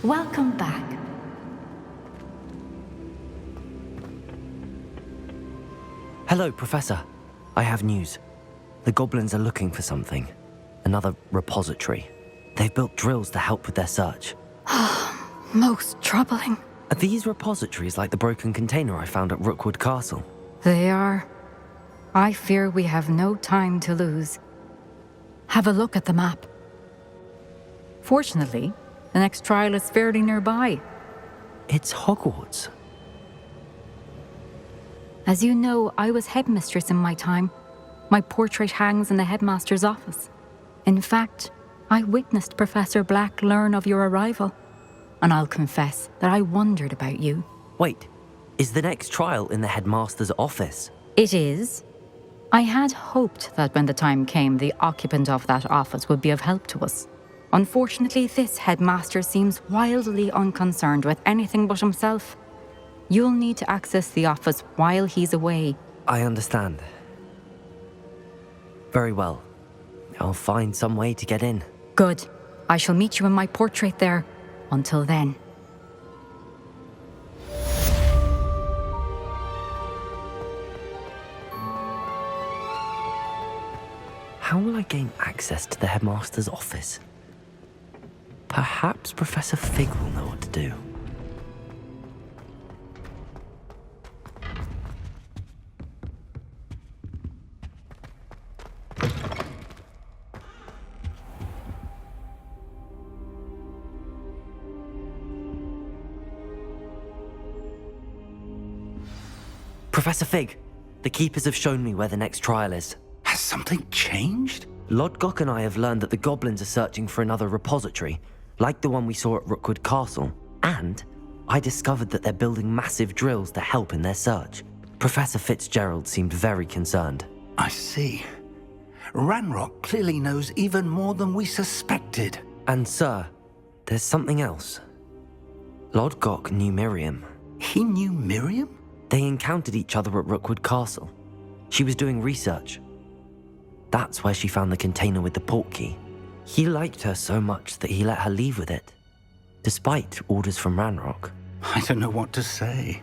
Welcome back. Hello, Professor. I have news. The goblins are looking for something. Another repository. They've built drills to help with their search. Most troubling. Are these repositories like the broken container I found at Rookwood Castle? They are. I fear we have no time to lose. Have a look at the map. Fortunately, the next trial is fairly nearby. It's Hogwarts. As you know, I was headmistress in my time. My portrait hangs in the headmaster's office. In fact, I witnessed Professor Black learn of your arrival. And I'll confess that I wondered about you. Wait, is the next trial in the headmaster's office? It is. I had hoped that when the time came, the occupant of that office would be of help to us. Unfortunately, this headmaster seems wildly unconcerned with anything but himself. You'll need to access the office while he's away. I understand. Very well. I'll find some way to get in. Good. I shall meet you in my portrait there. Until then. How will I gain access to the headmaster's office? Perhaps Professor Fig will know what to do. Professor Fig, the Keepers have shown me where the next trial is. Has something changed? Lodgok and I have learned that the goblins are searching for another repository, like the one we saw at Rookwood Castle. And I discovered that they're building massive drills to help in their search. Professor Fitzgerald seemed very concerned. I see. Ranrock clearly knows even more than we suspected. And sir, there's something else. Lodgok knew Miriam. He knew Miriam? They encountered each other at Rookwood Castle. She was doing research. That's where she found the container with the portkey. He liked her so much that he let her leave with it, despite orders from Ranrock. I don't know what to say.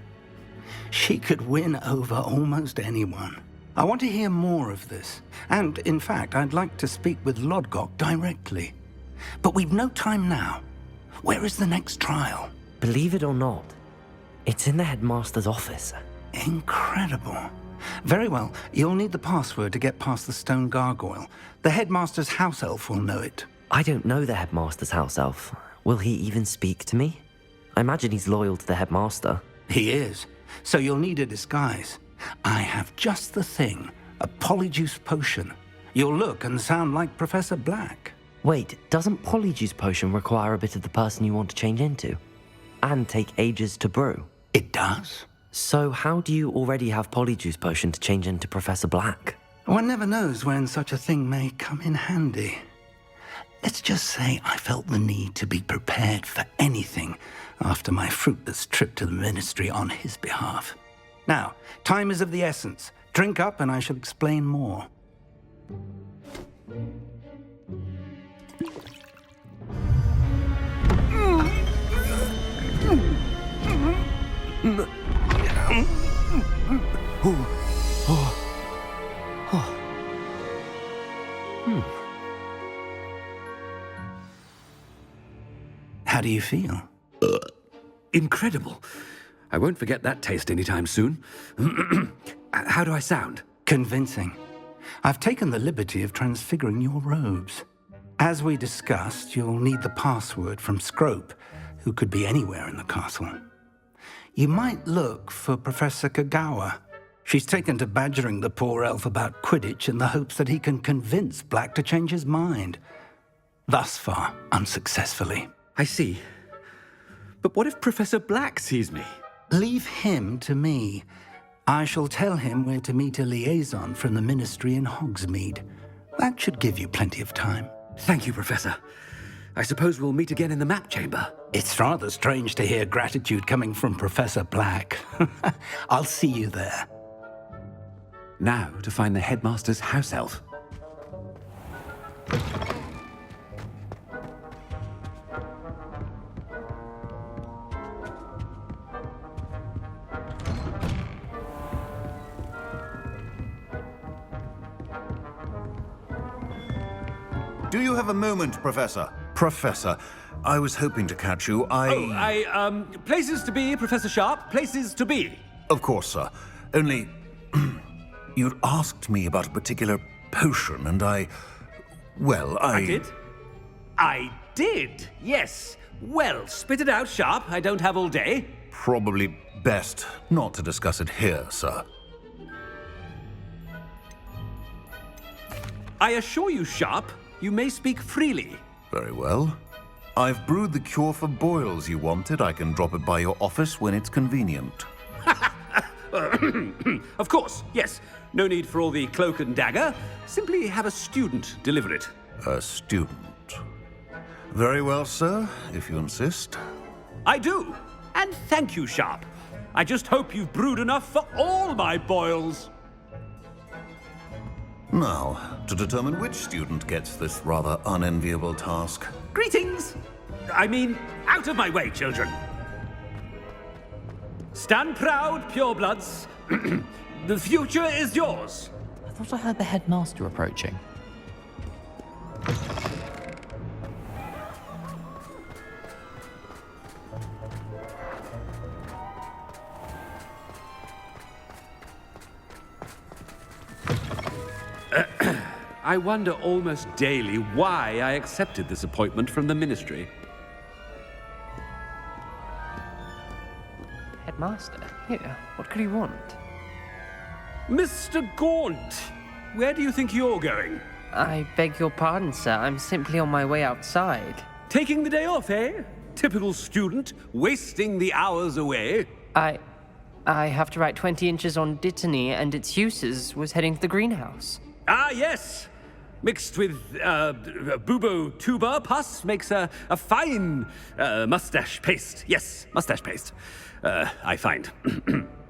She could win over almost anyone. I want to hear more of this. And, in fact, I'd like to speak with Lodgok directly. But we've no time now. Where is the next trial? Believe it or not, it's in the headmaster's office. Incredible. Very well, you'll need the password to get past the stone gargoyle. The headmaster's house elf will know it. I don't know the headmaster's house elf. Will he even speak to me? I imagine he's loyal to the headmaster. He is. So you'll need a disguise. I have just the thing. A polyjuice potion. You'll look and sound like Professor Black. Wait, doesn't polyjuice potion require a bit of the person you want to change into? And take ages to brew? It does. So how do you already have polyjuice potion to change into Professor Black? One never knows when such a thing may come in handy. Let's just say I felt the need to be prepared for anything after my fruitless trip to the ministry on his behalf. Now, time is of the essence. Drink up and I shall explain more. How do you feel? Incredible. I won't forget that taste anytime soon. How do I sound? Convincing. I've taken the liberty of transfiguring your robes. As we discussed, you'll need the password from Scrope, who could be anywhere in the castle. You might look for Professor Kagawa. She's taken to badgering the poor elf about Quidditch in the hopes that he can convince Black to change his mind. Thus far, unsuccessfully. I see. But what if Professor Black sees me? Leave him to me. I shall tell him where to meet a liaison from the ministry in Hogsmeade. That should give you plenty of time. Thank you, Professor. I suppose we'll meet again in the map chamber. It's rather strange to hear gratitude coming from Professor Black. I'll see you there. Now to find the headmaster's house elf. Do you have a moment, Professor? Professor, I was hoping to catch you. Places to be, Professor Sharp. Places to be. Of course, sir. Only... you'd asked me about a particular potion, and I did? I did, yes. Well, spit it out, Sharp. I don't have all day. Probably best not to discuss it here, sir. I assure you, Sharp, you may speak freely. Very well. I've brewed the cure for boils you wanted. I can drop it by your office when it's convenient. Of course, yes. No need for all the cloak and dagger. Simply have a student deliver it. A student. Very well, sir, if you insist. I do. And thank you, Sharp. I just hope you've brewed enough for all my boils. Now, to determine which student gets this rather unenviable task. Greetings! I mean, out of my way, children. Stand proud, purebloods. The future is yours. I thought I heard the headmaster approaching. I wonder almost daily why I accepted this appointment from the Ministry. Headmaster? Here, what could he want? Mr. Gaunt, where do you think you're going? I beg your pardon, sir. I'm simply on my way outside. Taking the day off, eh? Typical student, wasting the hours away. I have to write 20 inches on Dittany and its uses. Was heading to the greenhouse. Ah, yes. Mixed with bubo tuber pus makes a fine mustache paste. Yes, mustache paste. I find.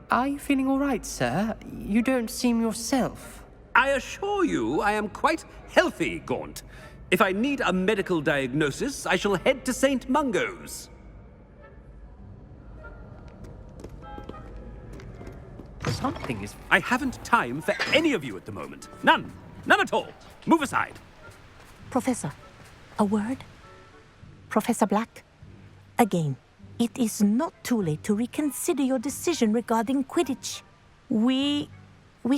Are you feeling all right, sir? You don't seem yourself. I assure you I am quite healthy, Gaunt. If I need a medical diagnosis, I shall head to St. Mungo's. Something is... I haven't time for any of you at the moment. None. None at all. Move aside. Professor, a word? Professor Black? Again, it is not too late to reconsider your decision regarding Quidditch. We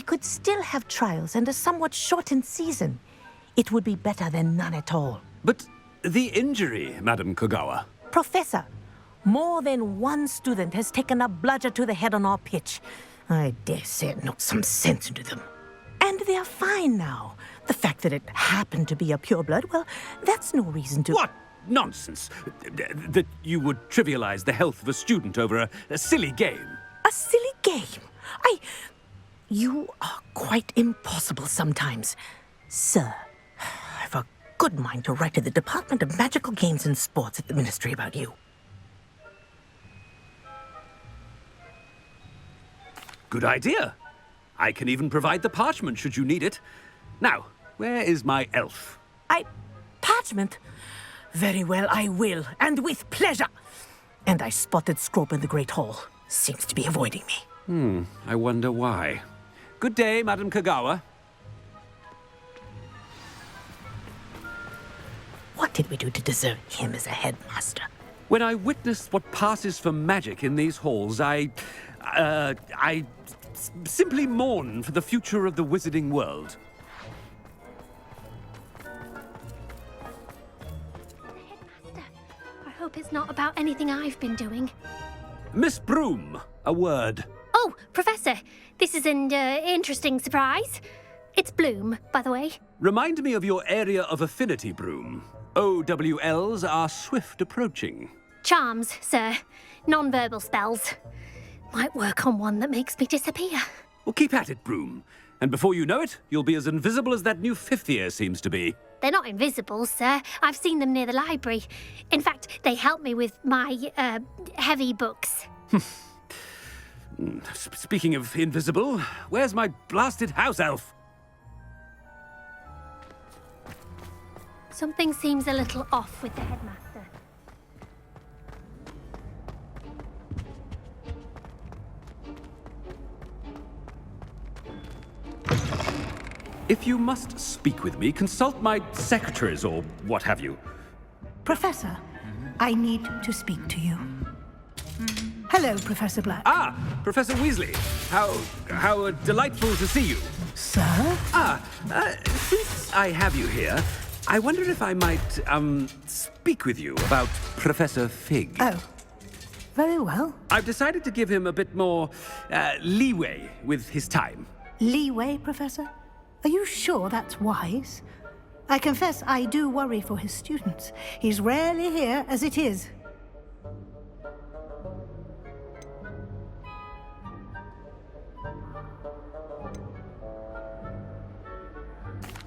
could still have trials and a somewhat shortened season. It would be better than none at all. But the injury, Madam Kogawa. Professor, more than one student has taken a bludger to the head on our pitch. I dare say it knocked some sense into them. And they're fine now. The fact that it happened to be a pureblood, well, that's no reason to... What nonsense! That you would trivialize the health of a student over a silly game. A silly game? You are quite impossible sometimes. Sir, I've a good mind to write to the Department of Magical Games and Sports at the Ministry about you. Good idea. I can even provide the parchment should you need it. Now, where is my elf? Parchment? Very well, I will, and with pleasure. And I spotted Scrope in the Great Hall. Seems to be avoiding me. I wonder why. Good day, Madam Kogawa. What did we do to deserve him as a headmaster? When I witnessed what passes for magic in these halls, I simply mourn for the future of the wizarding world. Headmaster, I hope it's not about anything I've been doing. Miss Broom, a word. Oh, Professor, this is an interesting surprise. It's Bloom, by the way. Remind me of your area of affinity, Broom. OWLs are swift approaching. Charms, sir. Non-verbal spells. Might work on one that makes me disappear. Well, keep at it, Broom. And before you know it, you'll be as invisible as that new fifth year seems to be. They're not invisible, sir. I've seen them near the library. In fact, they help me with my, heavy books. Speaking of invisible, where's my blasted house elf? Something seems a little off with the headmaster. If you must speak with me, consult my secretaries or what have you. Professor, I need to speak to you. Hello, Professor Black. Ah, Professor Weasley. How delightful to see you. Sir? Since I have you here, I wonder if I might, speak with you about Professor Fig. Oh, very well. I've decided to give him a bit more, leeway with his time. Leeway, Professor? Are you sure that's wise? I confess I do worry for his students. He's rarely here as it is.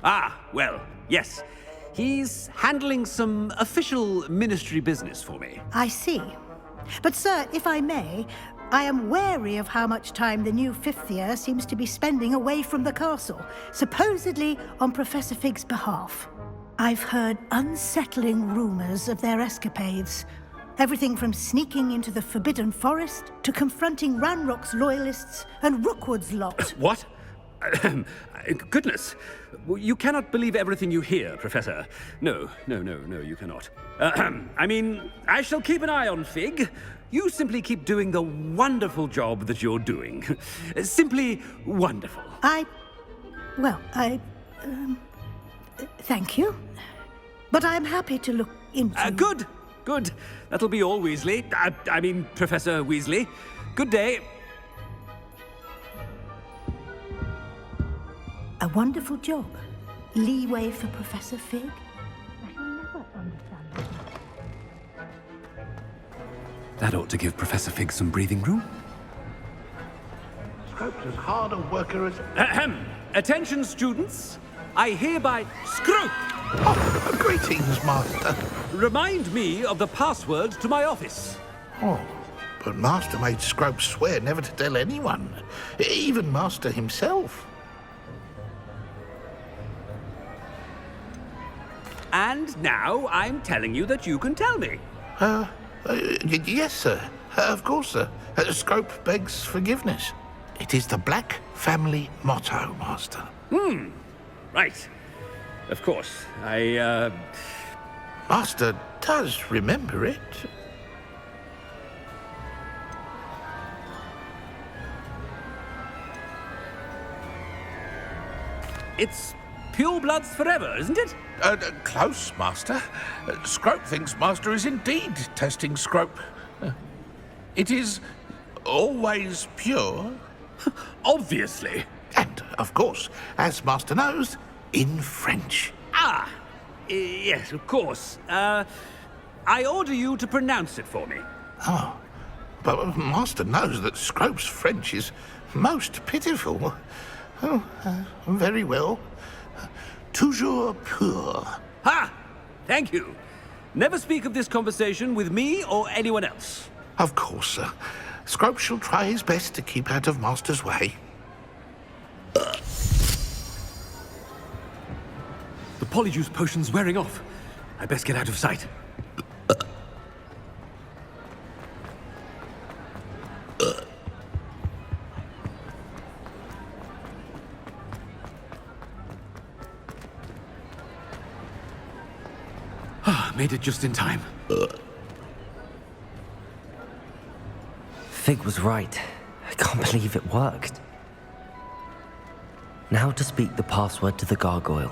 Ah, well, yes. He's handling some official ministry business for me. I see. But, sir, if I may, I am wary of how much time the new fifth year seems to be spending away from the castle, supposedly on Professor Fig's behalf. I've heard unsettling rumors of their escapades. Everything from sneaking into the Forbidden Forest to confronting Ranrock's loyalists and Rookwood's lot. What? Goodness. You cannot believe everything you hear, Professor. No, you cannot. I mean, I shall keep an eye on Fig. You simply keep doing the wonderful job that you're doing. Simply wonderful. Thank you. But I'm happy to look into... Good. That'll be all, Weasley. I mean, Professor Weasley. Good day. A wonderful job. Leeway for Professor Fig. I shall never understand that. That ought to give Professor Fig some breathing room. Scrope's as hard a worker as... Ahem. Attention, students. I hereby... Scrope! Oh, greetings, Master. Remind me of the password to my office. Oh, but Master made Scrope swear never to tell anyone, even Master himself. And now I'm telling you that you can tell me. Yes, sir. Of course, sir. Scrope begs forgiveness. It is the Black family motto, Master. Right. Of course. Master does remember it. It's purebloods forever, isn't it? Close, Master. Scrope thinks Master is indeed testing Scrope. It is always pure. Obviously. And, of course, as Master knows, in French. Yes, of course. I order you to pronounce it for me. Oh, but Master knows that Scrope's French is most pitiful. Oh, very well. Toujours pur. Ha! Thank you. Never speak of this conversation with me or anyone else. Of course, sir. Scrope shall try his best to keep out of Master's way. The polyjuice potion's wearing off. I best get out of sight. Made it just in time. Fig was right. I can't believe it worked. Now to speak the password to the gargoyle.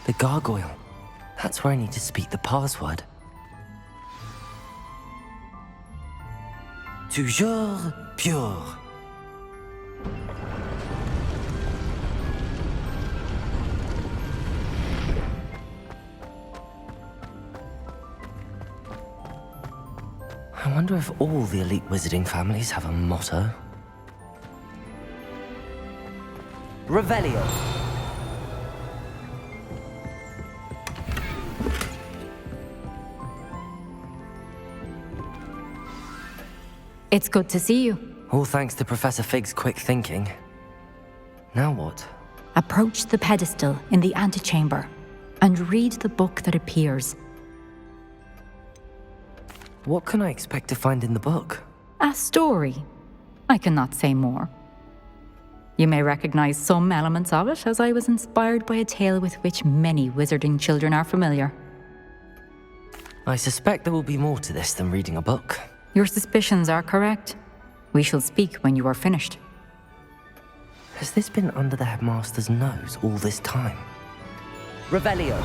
The gargoyle. That's where I need to speak the password. Toujours pure. I wonder if all the elite wizarding families have a motto. Revelio. It's good to see you. All thanks to Professor Fig's quick thinking. Now what? Approach the pedestal in the antechamber and read the book that appears. What can I expect to find in the book? A story. I cannot say more. You may recognize some elements of it, as I was inspired by a tale with which many wizarding children are familiar. I suspect there will be more to this than reading a book. Your suspicions are correct. We shall speak when you are finished. Has this been under the headmaster's nose all this time? Revelio!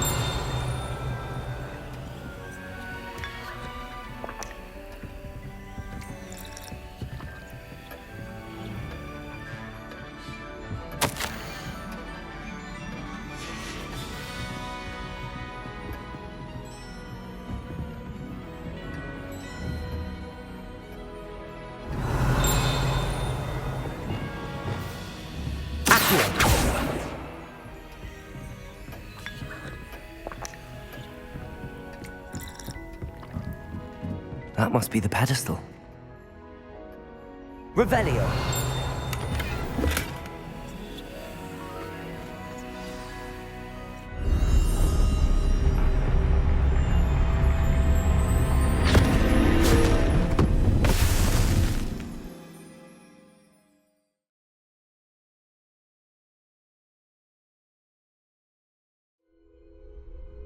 That must be the pedestal. Revelio!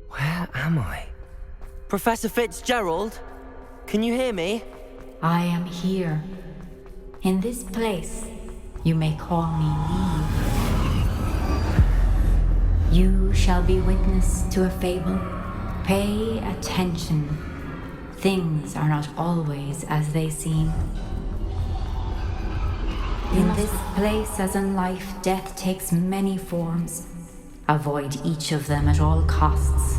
Where am I? Professor Fitzgerald? Can you hear me? I am here. In this place, you may call me Niamh. You shall be witness to a fable. Pay attention. Things are not always as they seem. In this place, as in life, death takes many forms. Avoid each of them at all costs.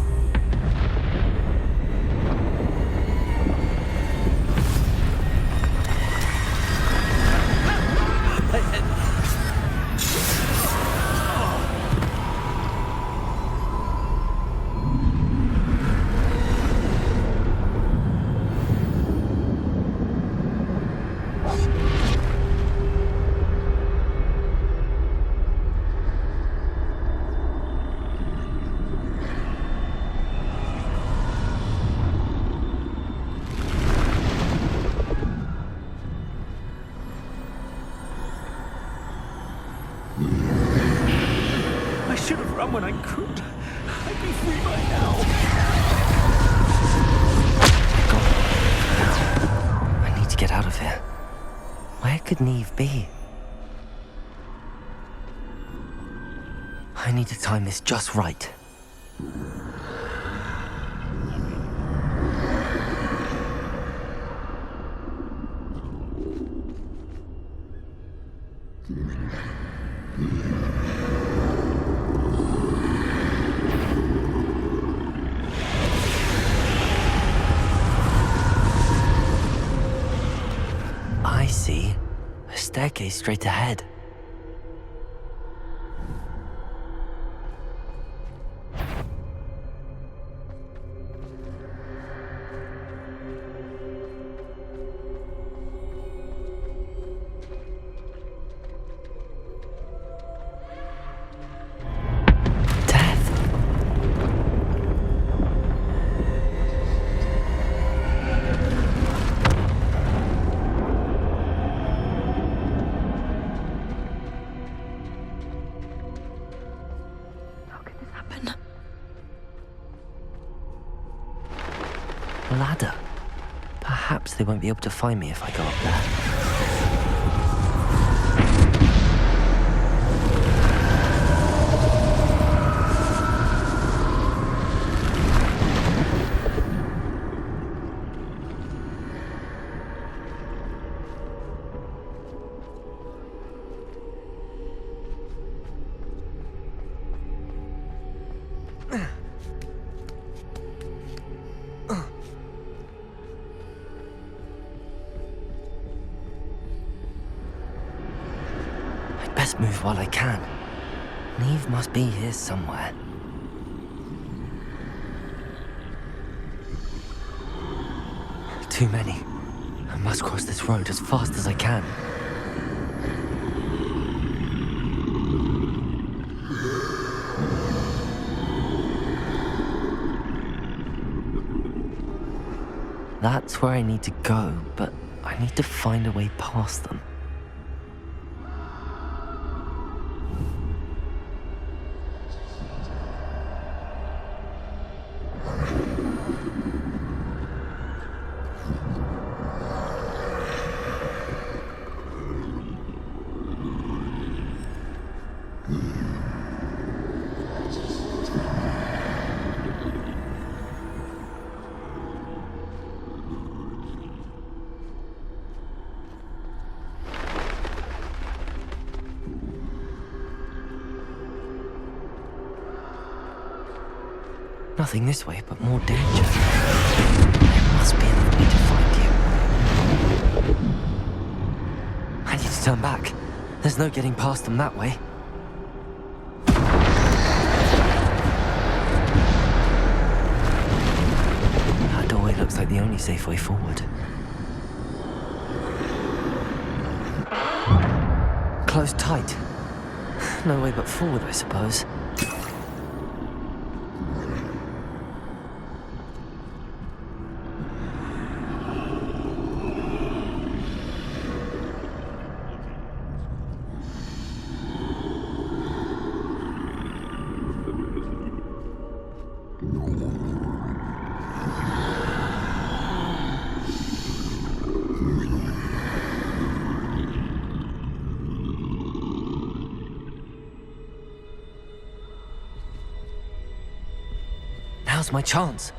I should have run when I could. I'd be free by now. I need to get out of here. Where could Niamh be? I need to time this just right. I see a staircase straight ahead. Ladder. Perhaps they won't be able to find me if I go up there. Best move while I can. Niamh must be here somewhere. Too many. I must cross this road as fast as I can. That's where I need to go, but I need to find a way past them. Nothing this way, but more danger. There must be another way to find you. I need to turn back. There's no getting past them that way. That doorway looks like the only safe way forward. Closed tight. No way but forward, I suppose. Now's my chance.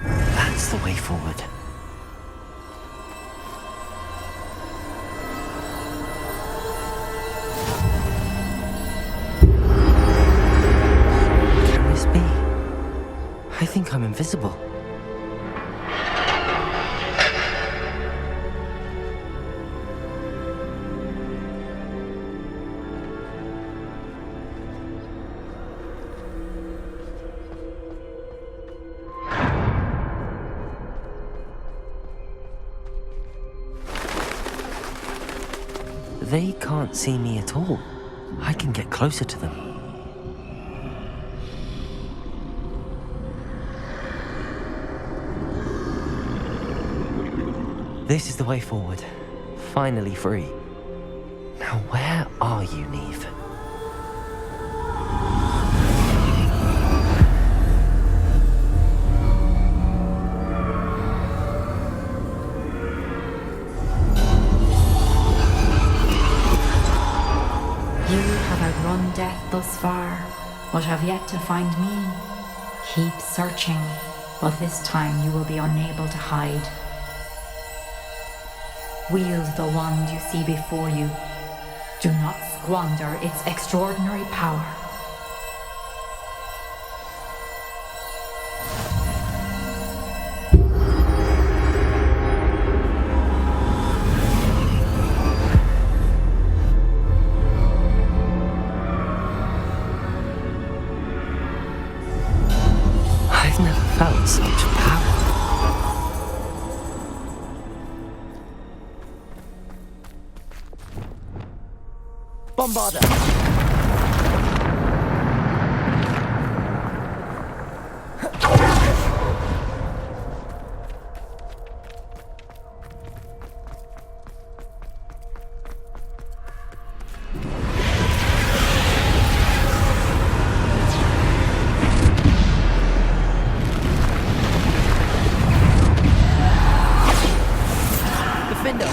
That's the way forward. Can this be? I think I'm invisible. They can't see me at all. I can get closer to them. This is the way forward. Finally free. Now where are you, Niamh? You have outrun death thus far, but have yet to find me. Keep searching, but this time you will be unable to hide. Wield the wand you see before you. Do not squander its extraordinary power. I've never felt such power. Bombarder! Defender!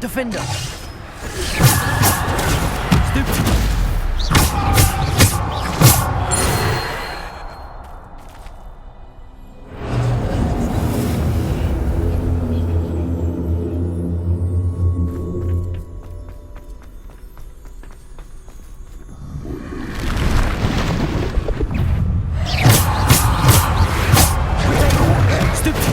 Defender! Stupid! Stupid!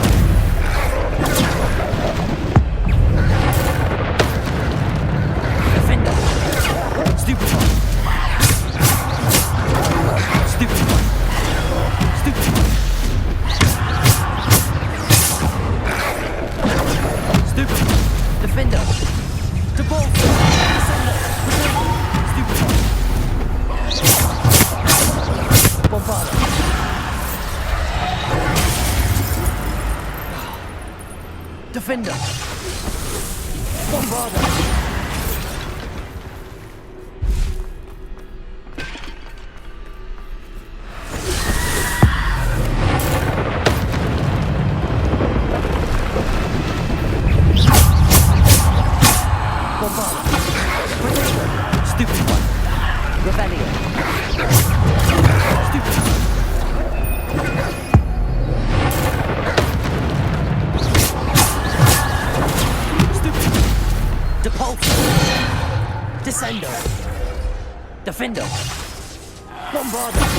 Defender! Bombarder! Defender! Bombarder!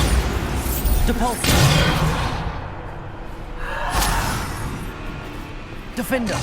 Depulsor! Defender!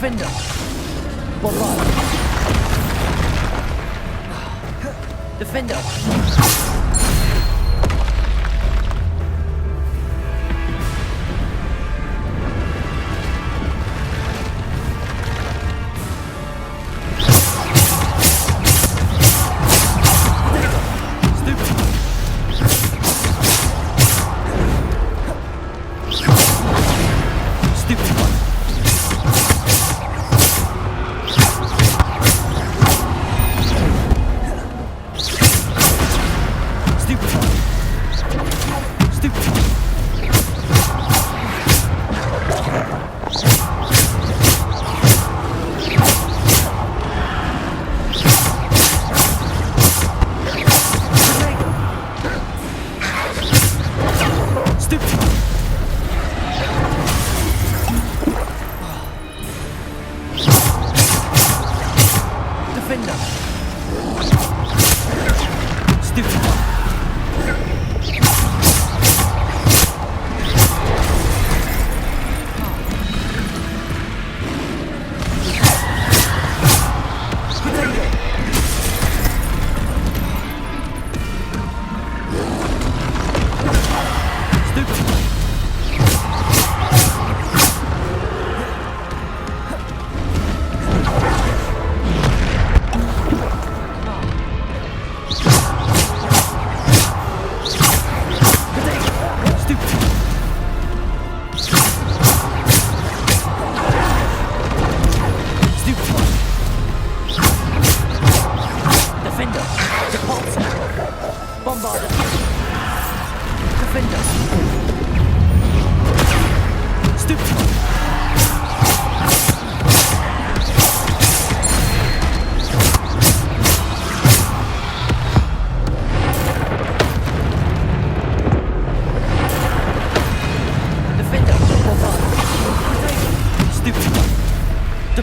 Defender! Bombarder! Defender!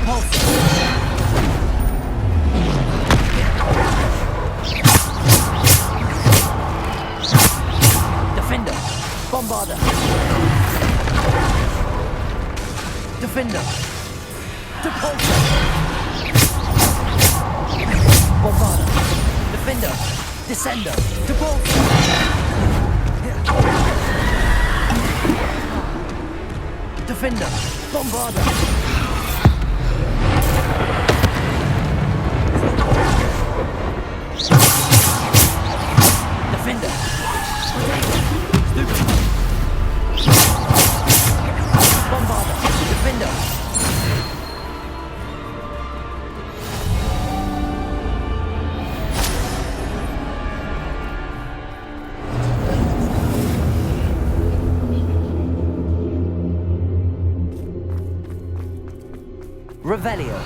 Depulsor. Defender. Bombarder. Defender. Depulsor. Bombarder. Defender. Descender. Depulsor. Defender. Bombarder. Defender. Bombarder. Defender. Revelio.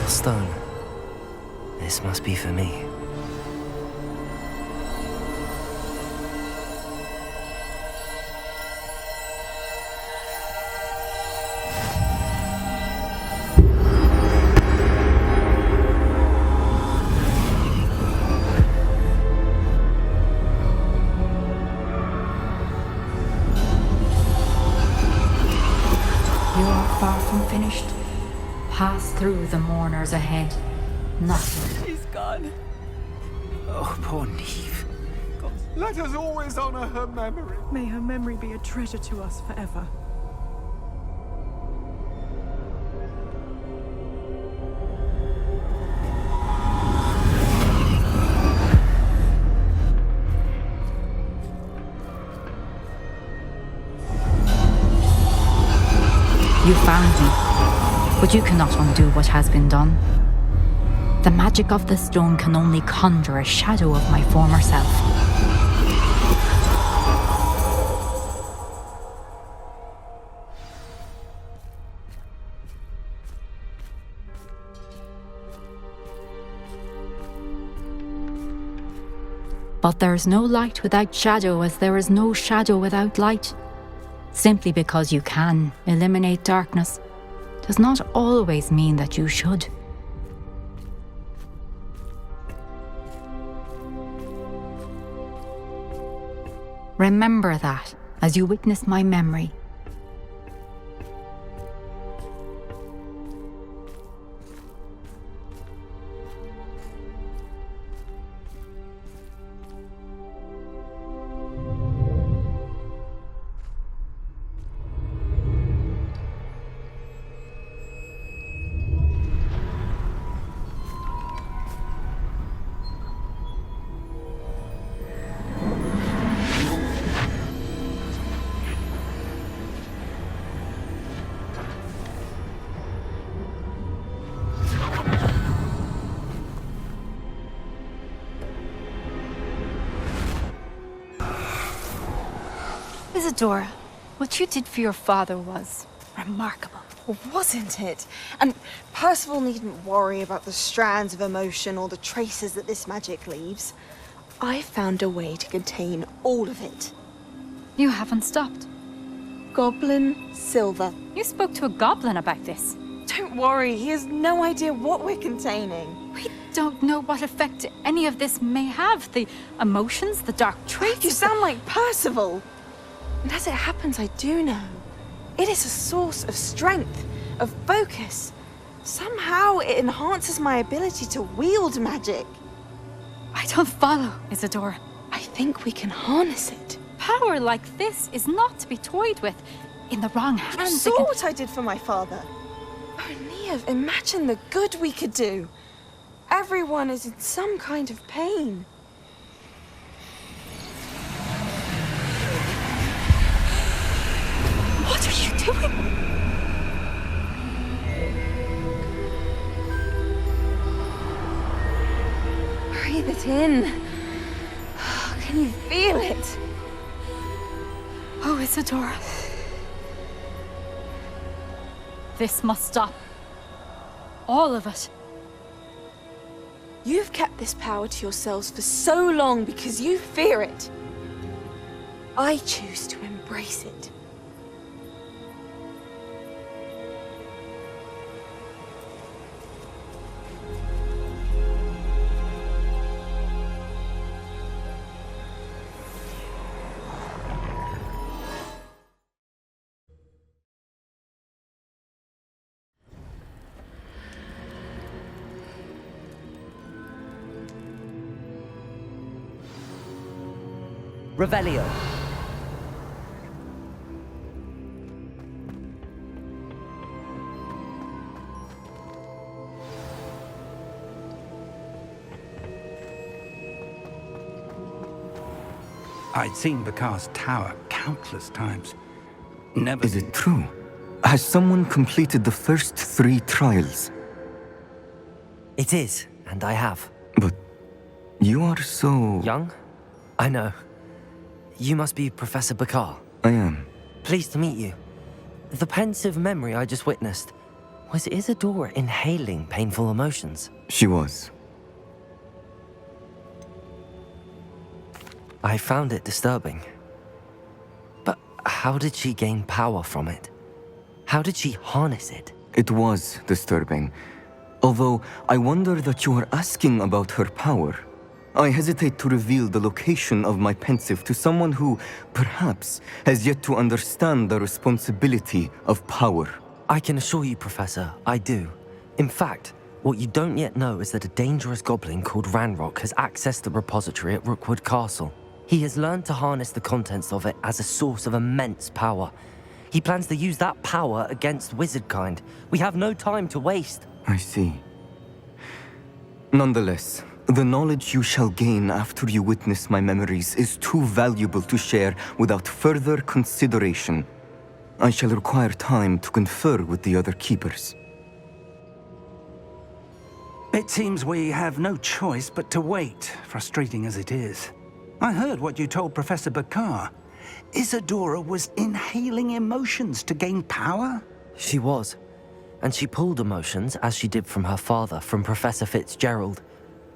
Stone. This must be for me. You are far from finished. Pass through the mourners ahead. Nothing. She's gone. Oh, poor Niamh. Let us always honor her memory. May her memory be a treasure to us forever. You found me, but you cannot undo what has been done. The magic of the stone can only conjure a shadow of my former self. But there is no light without shadow, as there is no shadow without light. Simply because you can eliminate darkness does not always mean that you should. Remember that as you witness my memory. Isadora, what you did for your father was remarkable. Wasn't it? And Percival needn't worry about the strands of emotion or the traces that this magic leaves. I found a way to contain all of it. You haven't stopped. Goblin Silver. You spoke to a goblin about this. Don't worry, he has no idea what we're containing. We don't know what effect any of this may have. The emotions, the dark traits. You sound like Percival. And as it happens, I do know. It is a source of strength, of focus. Somehow it enhances my ability to wield magic. I don't follow, Isadora. I think we can harness it. Power like this is not to be toyed with. In the wrong hands, You saw what I did for my father. Oh, Niamh, imagine the good we could do. Everyone is in some kind of pain. What are you doing? in. Can you feel it? Oh, Isadora. This must stop. All of it. You've kept this power to yourselves for so long because you fear it. I choose to embrace it. Revelio. I'd seen Bakar's tower countless times. Never. Is it true? Has someone completed the first 3 trials? It is, and I have. But you are so... Young? I know. You must be Professor Bakar. I am. Pleased to meet you. The pensive memory I just witnessed, was Isadora inhaling painful emotions? She was. I found it disturbing. But how did she gain power from it? How did she harness it? It was disturbing. Although I wonder that you are asking about her power. I hesitate to reveal the location of my pensive to someone who, perhaps, has yet to understand the responsibility of power. I can assure you, Professor, I do. In fact, what you don't yet know is that a dangerous goblin called Ranrock has accessed the repository at Rookwood Castle. He has learned to harness the contents of it as a source of immense power. He plans to use that power against wizardkind. We have no time to waste. I see. Nonetheless, the knowledge you shall gain after you witness my memories is too valuable to share without further consideration. I shall require time to confer with the other keepers. It seems we have no choice but to wait, frustrating as it is. I heard what you told Professor Bakar. Isadora was inhaling emotions to gain power? She was. And she pulled emotions, as she did from her father, from Professor Fitzgerald.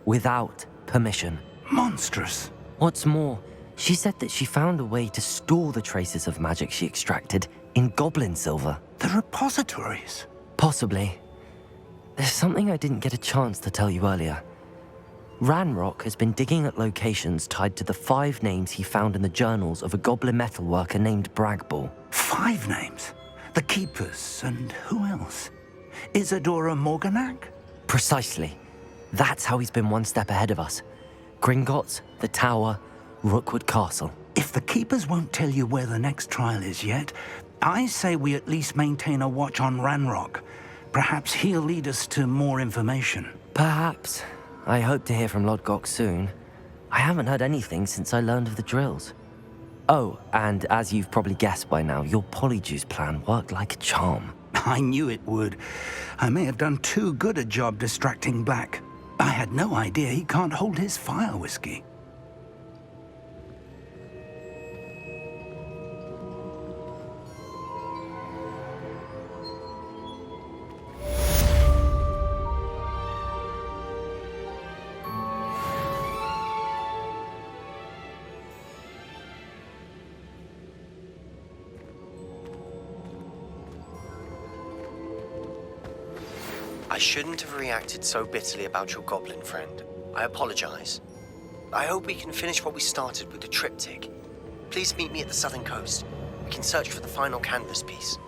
Without permission. Monstrous. What's more, she said that she found a way to store the traces of magic she extracted in goblin silver. The repositories? Possibly. There's something I didn't get a chance to tell you earlier. Ranrock has been digging at locations tied to the 5 names he found in the journals of a goblin metalworker named Bragball. 5 names? The Keepers, and who else? Isadora Morganac? Precisely. That's how he's been one step ahead of us. Gringotts, the Tower, Rookwood Castle. If the Keepers won't tell you where the next trial is yet, I say we at least maintain a watch on Ranrock. Perhaps he'll lead us to more information. Perhaps. I hope to hear from Lodgok soon. I haven't heard anything since I learned of the drills. Oh, and as you've probably guessed by now, your Polyjuice plan worked like a charm. I knew it would. I may have done too good a job distracting Black. I had no idea he can't hold his fire whiskey. I shouldn't have reacted so bitterly about your goblin friend. I apologize. I hope we can finish what we started with the triptych. Please meet me at the southern coast. We can search for the final canvas piece.